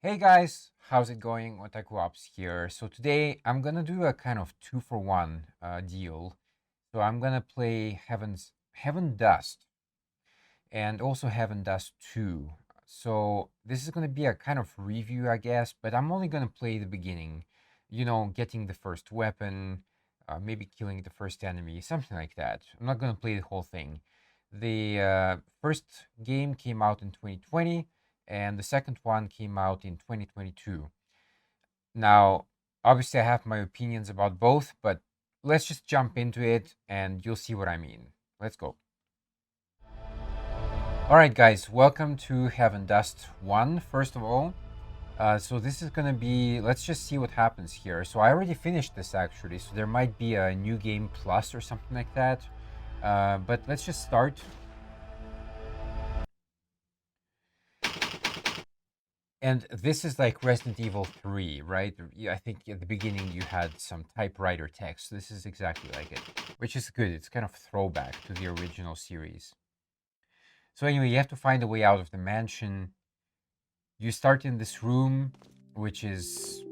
Hey guys, how's it going? OtakuOps here. So today I'm gonna do a kind of 2-for-1 deal. So I'm gonna play Heaven Dust and also Heaven Dust 2. So this is gonna be a kind of review, I guess, but I'm only gonna play the beginning. You know, getting the first weapon, maybe killing the first enemy, something like that. I'm not gonna play the whole thing. The first game came out in 2020 and the second one came out in 2022. Now, obviously, I have my opinions about both, but let's just jump into it and you'll see what I mean. Let's go. All right, guys, welcome to Heaven Dust 1, first of all. So this is gonna be, let's just see what happens here. So I already finished this actually, so there might be a new game plus or something like that. But let's just start. And this is like Resident Evil 3, right? I think at the beginning you had some typewriter text. This is exactly like it, which is good. It's kind of throwback to the original series. So anyway, you have to find a way out of the mansion. You start in this room, which is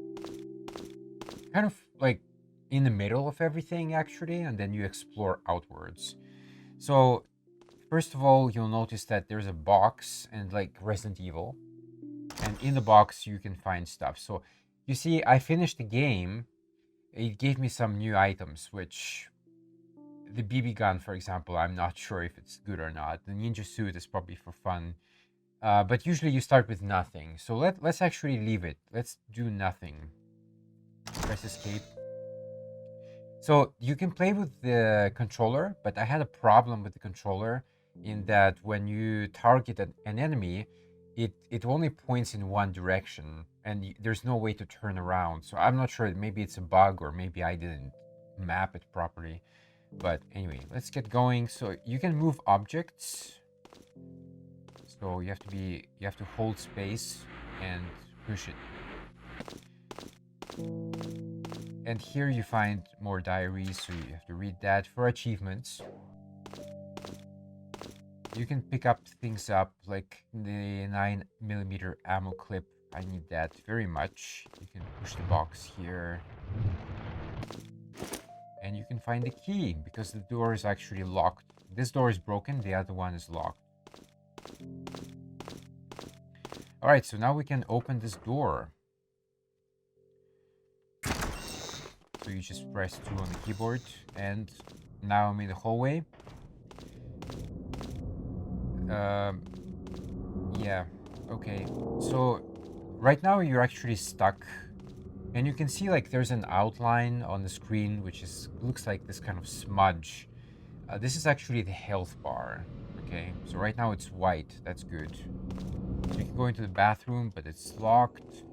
kind of like in the middle of everything actually, and then you explore outwards. So first of all, you'll notice that there's a box and like Resident Evil, and in the box you can find stuff. So you see, I finished the game. It gave me some new items, which the BB gun, for example, I'm not sure if it's good or not. The ninja suit is probably for fun. But usually you start with nothing. So let's actually leave it. Let's do nothing. Press escape. So you can play with the controller, but I had a problem with the controller in that when you target an enemy, it only points in one direction and there's no way to turn around. So I'm not sure, maybe it's a bug or maybe I didn't map it properly. But anyway, let's get going. So you can move objects. So you have to hold space and push it. And here you find more diaries, so you have to read that. For achievements, you can pick up things up like the 9mm ammo clip. I need that very much. You can push the box here. And you can find the key because the door is actually locked. This door is broken, the other one is locked. All right, so now we can open this door. So you just press 2 on the keyboard, and now I'm in the hallway. Yeah, okay. So right now you're actually stuck, and you can see like there's an outline on the screen which is looks like this kind of smudge. This is actually the health bar. Okay, so right now it's white. That's good. So you can go into the bathroom, but it's locked.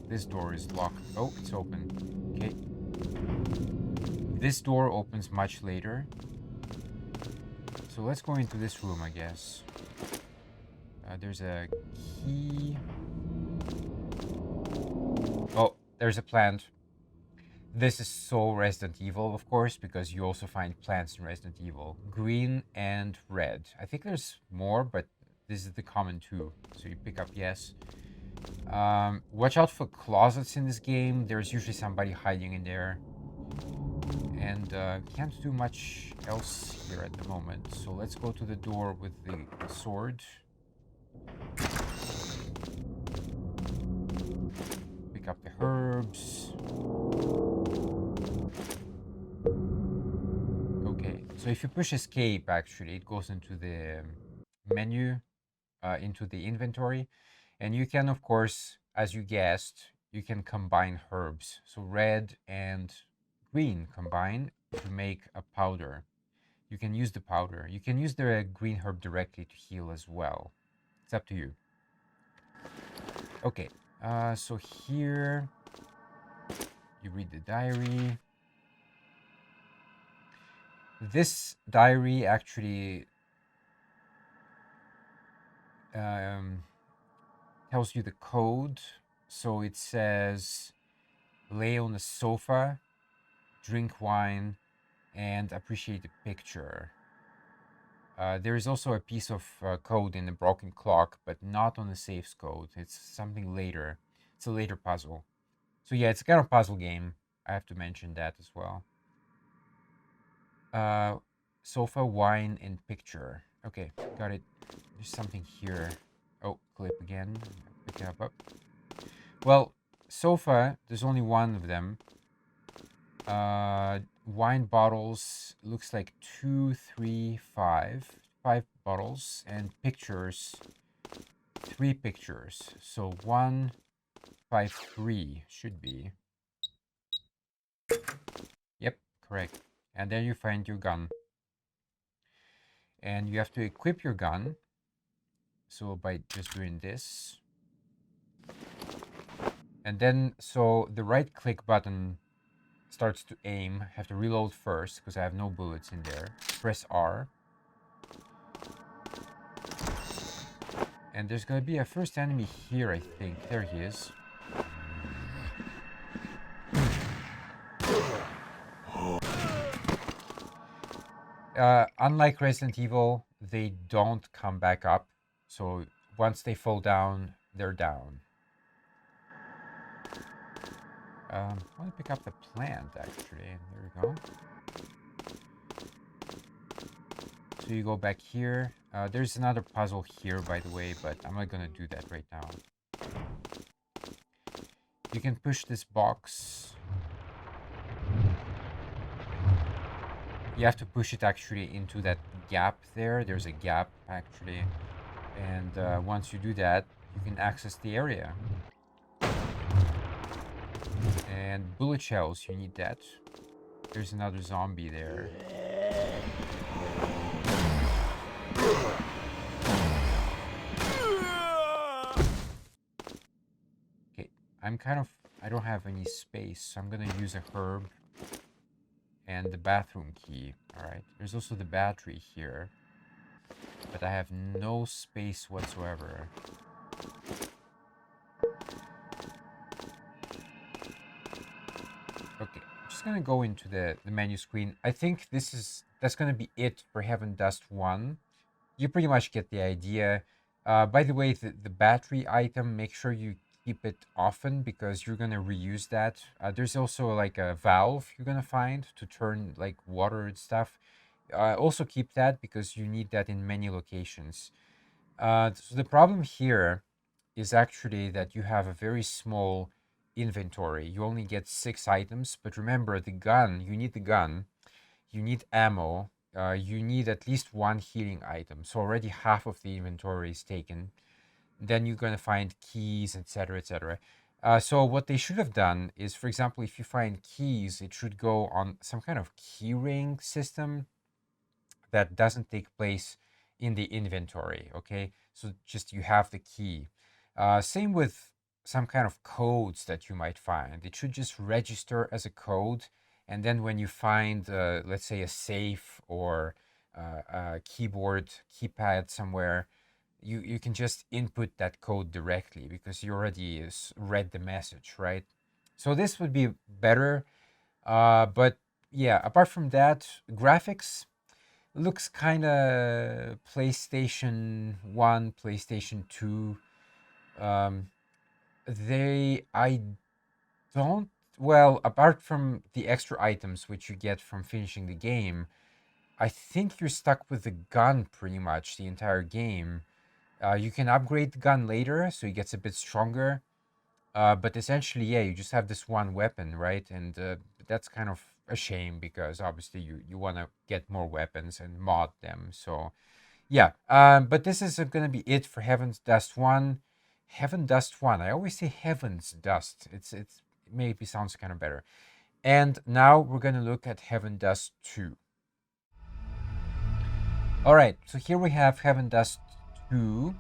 This door is locked. Oh, it's open. Okay. This door opens much later. So let's go into this room, I guess. There's a key. Oh, there's a plant. This is so Resident Evil, of course, because you also find plants in Resident Evil. Green and red. I think there's more, but this is the common two. So you pick up yes. Watch out for closets in this game. There's usually somebody hiding in there. And can't do much else here at the moment. So let's go to the door with the sword. Pick up the herbs. Okay, so if you push escape, actually, it goes into the menu, into the inventory. And you can, of course, as you guessed, you can combine herbs. So red and green combine to make a powder. You can use the powder. You can use the green herb directly to heal as well. It's up to you. Okay, so here you read the diary. This diary actually tells you the code. So it says, lay on the sofa, drink wine, and appreciate the picture. There is also a piece of code in the broken clock, but not on the safe's code. It's something later. It's a later puzzle. So yeah, it's kind of puzzle game. I have to mention that as well. Sofa, wine, and picture. Okay, got it. There's something here. Oh, clip again. Pick it up. Well, sofa, there's only one of them. Wine bottles, looks like 2, 3, 5. 5 bottles. And pictures, 3 pictures. So 1, 5, 3 should be. Yep, correct. And then you find your gun. And you have to equip your gun. So by just doing this. And then, so the right click button starts to aim. I have to reload first because I have no bullets in there. Press R. And there's going to be a first enemy here, I think. There he is. Unlike Resident Evil, they don't come back up. So once they fall down, they're down. I want to pick up the plant, actually. There we go. So you go back here. There's another puzzle here, by the way, but I'm not going to do that right now. You can push this box. You have to push it actually into that gap there. There's a gap, actually. And once you do that, you can access the area. And bullet shells, you need that. There's another zombie there. Okay, I don't have any space, so I'm gonna use a herb and the bathroom key. Alright, there's also the battery here, but I have no space whatsoever. Okay, I'm just gonna go into the menu screen. I think that's gonna be it for Heaven Dust 1. You pretty much get the idea. By the way, the battery item, make sure you keep it often because you're gonna reuse that. There's also like a valve you're gonna find to turn like water and stuff. Also keep that because you need that in many locations. So the problem here is actually that you have a very small inventory. You only get 6 items, but remember the gun, you need the gun, you need ammo, you need at least 1 healing item. So already half of the inventory is taken. Then you're going to find keys, etc., etc. So what they should have done is, for example, if you find keys, it should go on some kind of keyring system that doesn't take place in the inventory. Okay, so just you have the key. Same with some kind of codes that you might find. It should just register as a code, and then when you find, let's say, a safe or a keyboard, keypad somewhere, you can just input that code directly because you already read the message, right? So this would be better. But yeah, apart from that, graphics looks kind of PlayStation 1, PlayStation 2. Um, I don't, well, apart from the extra items which you get from finishing the game, I think you're stuck with the gun pretty much the entire game. You can upgrade the gun later, so it gets a bit stronger. But essentially, yeah, you just have this one weapon, right? And that's kind of a shame because obviously you want to get more weapons and mod them. So yeah, but this is going to be it for Heaven's Dust 1. Heaven Dust 1. I always say Heaven's Dust. It maybe sounds kind of better. And now we're going to look at Heaven Dust 2. All right, so here we have Heaven Dust 2.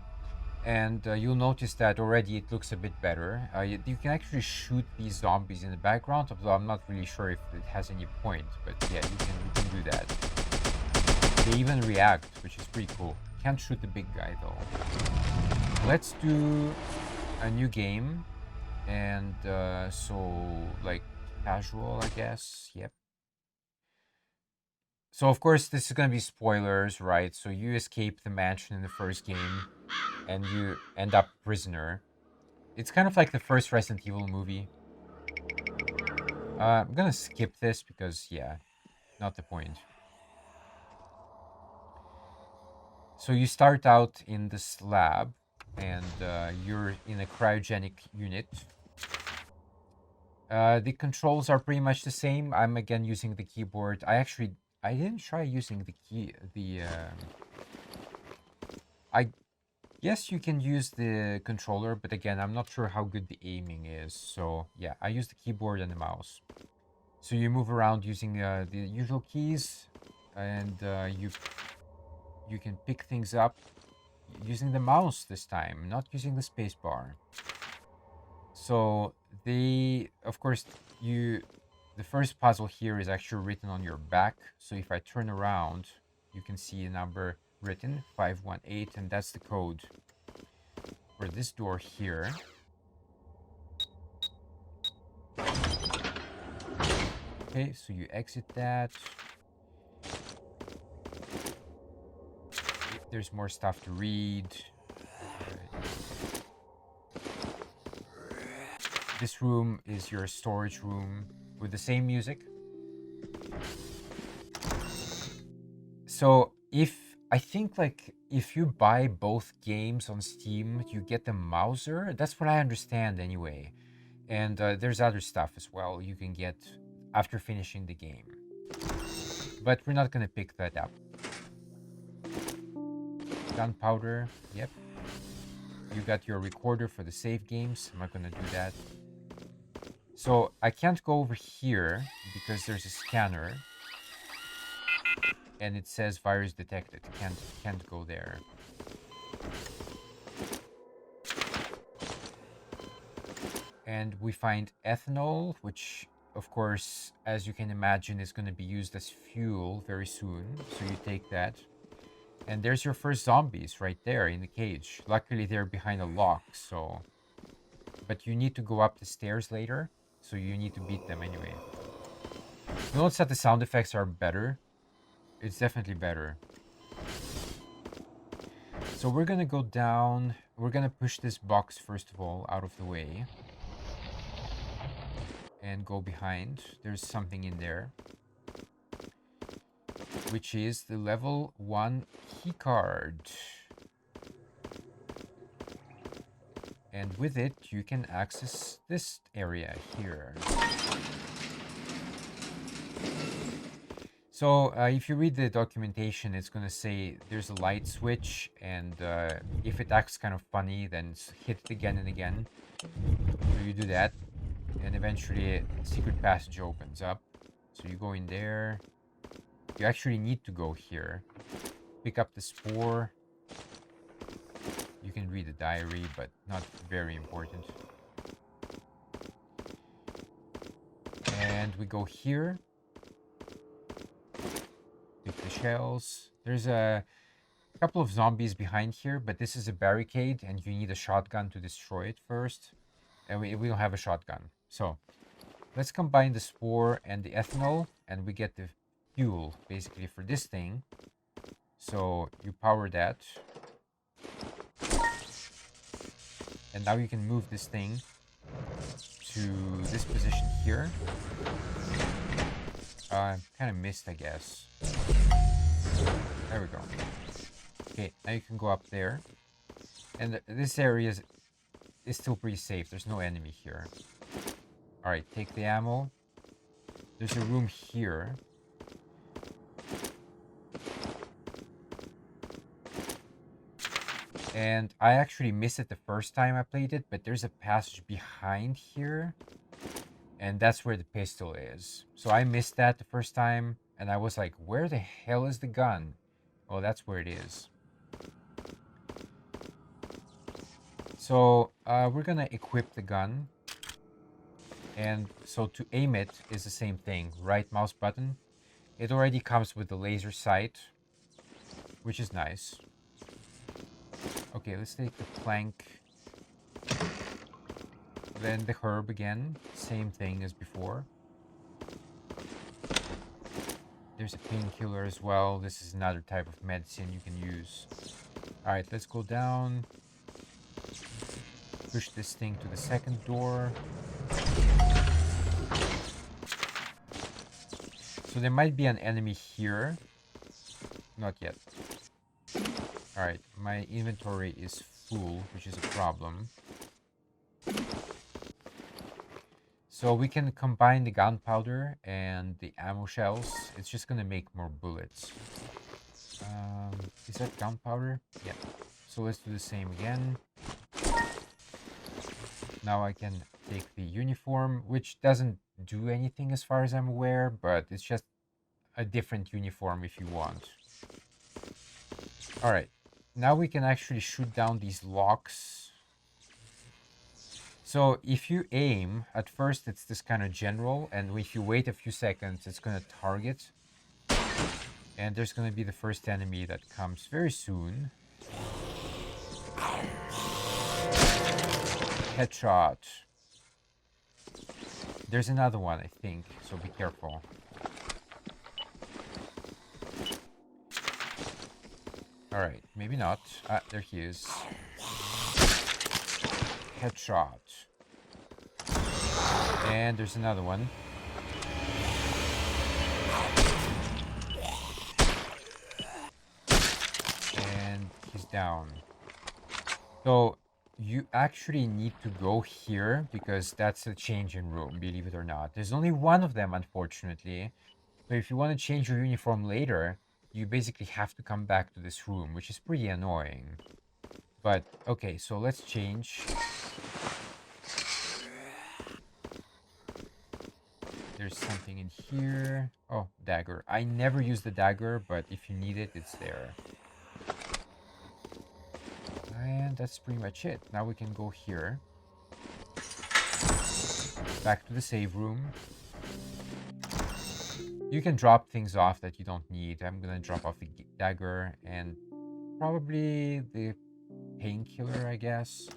And you'll notice that already it looks a bit better. You can actually shoot these zombies in the background, although I'm not really sure if it has any point. But yeah, you can do that. They even react, which is pretty cool. Can't shoot the big guy though. Let's do a new game. And so like casual, I guess. Yep. So of course this is gonna be spoilers, right? So you escape the mansion in the first game and you end up prisoner. It's kind of like the first Resident Evil movie. I'm gonna skip this because, yeah, not the point. So you start out in this lab, and you're in a cryogenic unit. The controls are pretty much the same. I'm again using the keyboard. I didn't try using the key. I guess you can use the controller, but again, I'm not sure how good the aiming is. So yeah, I use the keyboard and the mouse. So you move around using the usual keys, and you can pick things up using the mouse this time, not using the space bar. So of course, the first puzzle here is actually written on your back. So if I turn around, you can see a number written 518, and that's the code for this door here. Okay, so you exit that. There's more stuff to read. This room is your storage room with the same music. So I think like if you buy both games on Steam, you get the Mauser. That's what I understand anyway. And there's other stuff as well you can get after finishing the game. But we're not gonna pick that up. Gunpowder, yep. You got your recorder for the save games. I'm not gonna do that. So I can't go over here because there's a scanner. And it says virus detected. Can't go there. And we find ethanol, which of course, as you can imagine, is going to be used as fuel very soon. So you take that. And there's your first zombies right there in the cage. Luckily, they're behind a lock, so... But you need to go up the stairs later, so you need to beat them anyway. Notice that the sound effects are better. It's definitely better. So we're gonna go down. We're gonna push this box, first of all, out of the way. And go behind. There's something in there. Which is the level 1 keycard. And with it, you can access this area here. So if you read the documentation, it's going to say there's a light switch, and if it acts kind of funny, then hit it again and again. So you do that, and eventually a secret passage opens up. So you go in there. You actually need to go here. Pick up the spore. You can read the diary, but not very important. And we go here. Pick the shells. There's a couple of zombies behind here, but this is a barricade, and you need a shotgun to destroy it first. And we don't have a shotgun. So let's combine the spore and the ethanol, and we get the fuel, basically, for this thing. So you power that. And now you can move this thing to this position here. Kind of missed, I guess. There we go. Okay, now you can go up there. And this area is still pretty safe. There's no enemy here. Alright, take the ammo. There's a room here. And I actually missed it the first time I played it, but there's a passage behind here. And that's where the pistol is. So I missed that the first time, and I was like, where the hell is the gun? Oh, that's where it is. So we're gonna equip the gun. And so to aim it is the same thing. Right mouse button. It already comes with the laser sight, which is nice. Okay, let's take the plank. Then the herb again. Same thing as before. There's a painkiller as well. This is another type of medicine you can use. Alright, let's go down. push this thing to the second door. So there might be an enemy here. Not yet. Alright, my inventory is full, which is a problem. So we can combine the gunpowder and the ammo shells. It's just gonna make more bullets. Is that gunpowder? Yeah. So let's do the same again. Now I can take the uniform, which doesn't do anything as far as I'm aware, but it's just a different uniform if you want. Alright. Now we can actually shoot down these locks. So if you aim, at first it's this kind of general, and if you wait a few seconds, it's going to target. And there's going to be the first enemy that comes very soon. Headshot. There's another one, I think, so be careful. Alright, maybe not. Ah, there he is. Headshot. And there's another one. And he's down. So you actually need to go here because that's a changing room, believe it or not. There's only one of them, unfortunately. So if you want to change your uniform later, you basically have to come back to this room, which is pretty annoying. But, okay, so let's change. There's something in here. Oh, dagger. I never use the dagger, but if you need it, it's there. And that's pretty much it. Now we can go here. Back to the save room. You can drop things off that you don't need. I'm gonna drop off the dagger and probably the painkiller, I guess.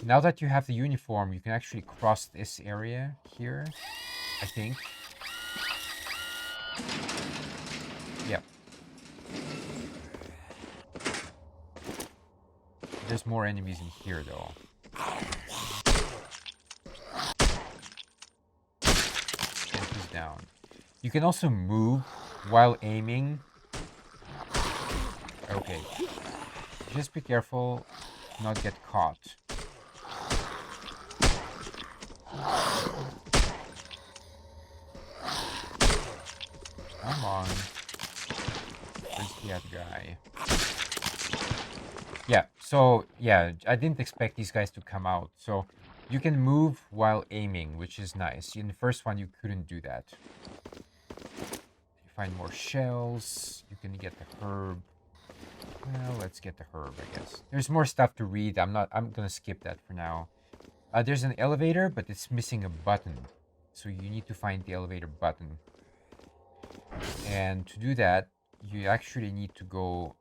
Now that you have the uniform, you can actually cross this area here, I think. Yep. There's more enemies in here, though. And he's down. You can also move while aiming. Okay. Just be careful, not get caught. Come on. Where's the other guy? Yeah, so, yeah, I didn't expect these guys to come out. So, you can move while aiming, which is nice. In the first one, you couldn't do that. You find more shells. You can get the herb. Well, let's get the herb, I guess. There's more stuff to read. I'm gonna skip that for now. There's an elevator, but it's missing a button. So you need to find the elevator button. And to do that, you actually need to go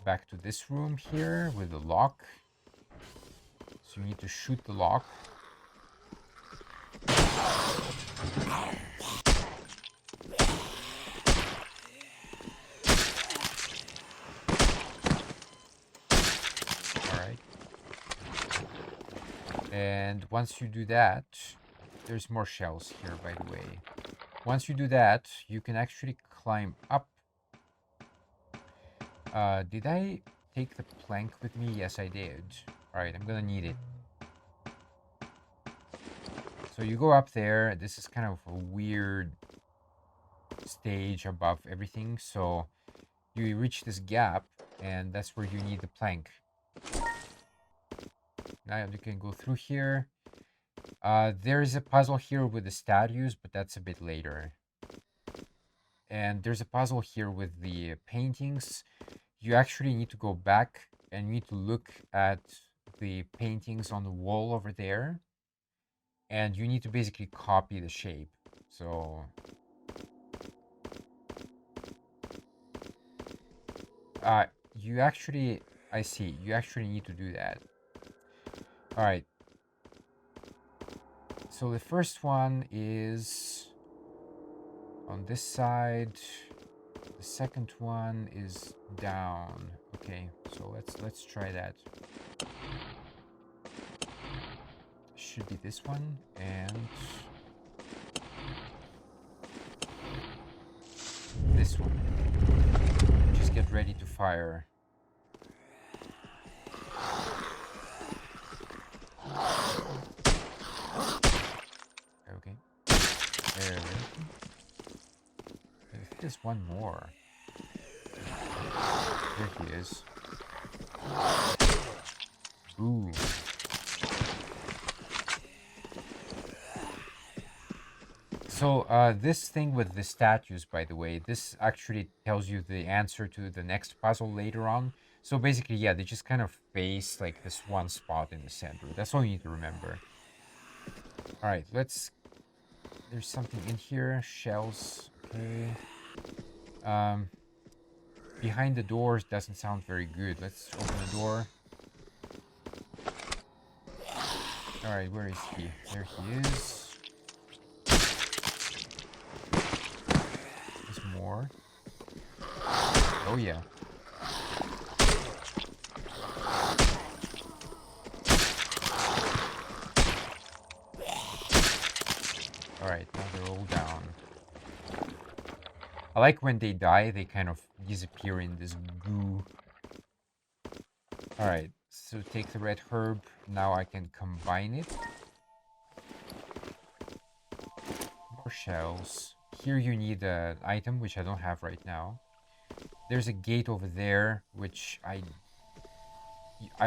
back to this room here with the lock. So you need to shoot the lock. Alright. And once you do that, there's more shells here, by the way. Once you do that, you can actually climb up. Did I take the plank with me? Yes, I did. Alright, I'm gonna need it. So you go up there. This is kind of a weird stage above everything. So you reach this gap, and that's where you need the plank. Now you can go through here. There is a puzzle here with the statues, but that's a bit later. And there's a puzzle here with the paintings. You actually need to go back and you need to look at the paintings on the wall over there. And you need to basically copy the shape. So you actually, I see, you actually need to do that. All right. So the first one is on this side. The second one is down. Okay, so let's try that. should be this one, and this one. Just get ready to fire. Okay. There. There's one more. There he is. Ooh. So this thing with the statues, by the way, this actually tells you the answer to the next puzzle later on. So basically, yeah, they just kind of face like this one spot in the center. That's all you need to remember. All right, let's... There's something in here. Shells. Okay. Behind the doors doesn't sound very good. Let's open the door. All right, where is he? There he is. There's more. Oh yeah. All right, now they're all down. I like when they die, they kind of disappear in this goo. All right, so take the red herb. Now I can combine it. More shells. Here you need an item, which I don't have right now. There's a gate over there, which I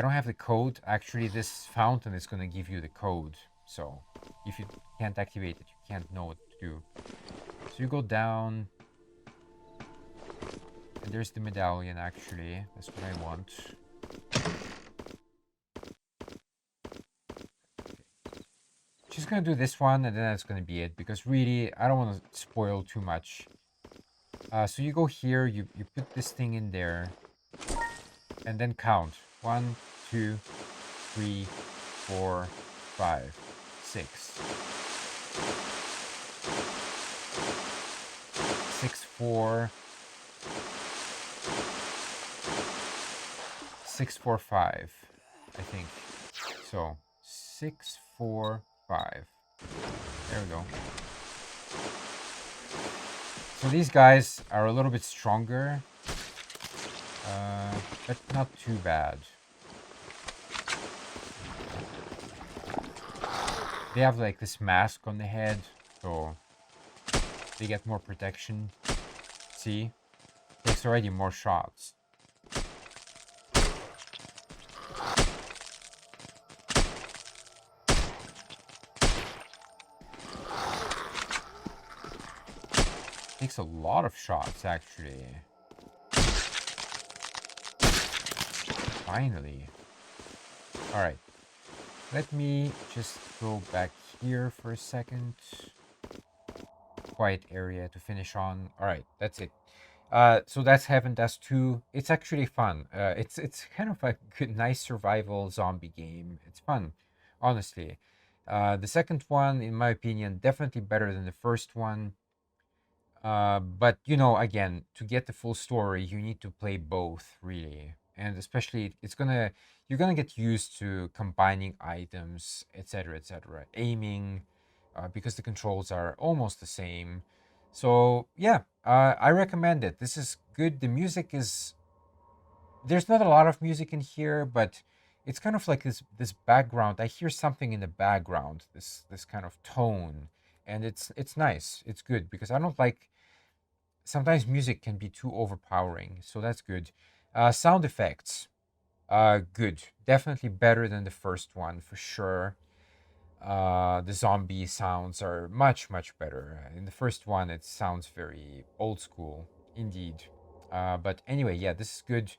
don't have the code. Actually, this fountain is going to give you the code. So if you can't activate it, you can't know what to do. So you go down. And there's the medallion, actually. That's what I want. Just gonna do this one, and then that's gonna be it. Because really, I don't want to spoil too much. So you go here, you put this thing in there. And then count. 1, 2, 3, 4, 5, 6. 6, 4... 6, 4, 5, I think. So 6, 4, 5. There we go. So these guys are a little bit stronger, but not too bad. They have like this mask on the head, so they get more protection. See? Takes already more shots. Takes a lot of shots, actually. Finally. Alright. Let me just go back here for a second. Quiet area to finish on. Alright, that's it. So that's Heaven Dust 2. It's actually fun. It's kind of a good, nice survival zombie game. It's fun, honestly. The second one, in my opinion, definitely better than the first one. But you know, again, to get the full story, you need to play both, really. And especially, you're gonna get used to combining items, etc., etc., aiming, because the controls are almost the same. So yeah, I recommend it. This is good. The music is... There's not a lot of music in here, but it's kind of like this background. I hear something in the background, this kind of tone, and it's nice. It's good because I don't like... Sometimes music can be too overpowering, so that's good. Sound effects, good. Definitely better than the first one, for sure. The zombie sounds are much, much better. In the first one, it sounds very old school, indeed. But anyway, yeah, this is good.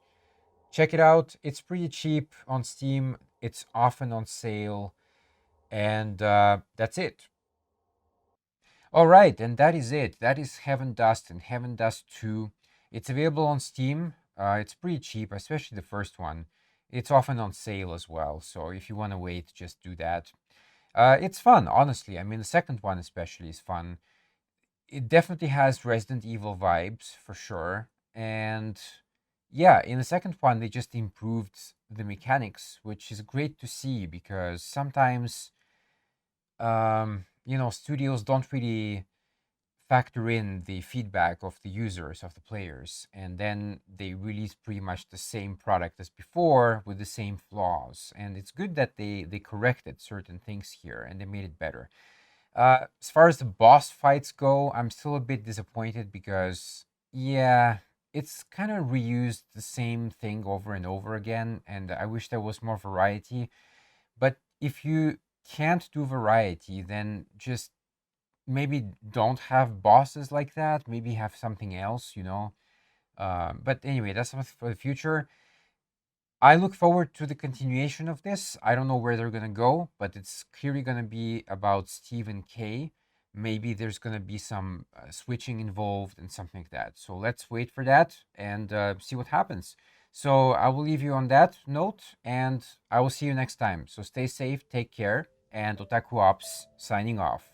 Check it out. It's pretty cheap on Steam. It's often on sale. And that's it. All right, and that is it. That is Heaven Dust and Heaven Dust 2. It's available on Steam. It's pretty cheap, especially the first one. It's often on sale as well, so if you want to wait, just do that. It's fun, honestly. I mean, the second one especially is fun. It definitely has Resident Evil vibes, for sure. And yeah, in the second one, they just improved the mechanics, which is great to see because sometimes studios don't really factor in the feedback of the users, of the players, and then they release pretty much the same product as before with the same flaws. And it's good that they corrected certain things here and they made it better. As far as the boss fights go, I'm still a bit disappointed because, yeah, it's kind of reused the same thing over and over again, and I wish there was more variety. But if you can't do variety, then just maybe don't have bosses like that. Maybe have something else. But anyway, that's something for the future. I look forward to the continuation of this. I don't know where they're going to go, but it's clearly going to be about Stephen K. Maybe there's going to be some switching involved and something like that. So let's wait for that and see what happens. So I will leave you on that note and I will see you next time. So stay safe, take care, and OtakuOps signing off.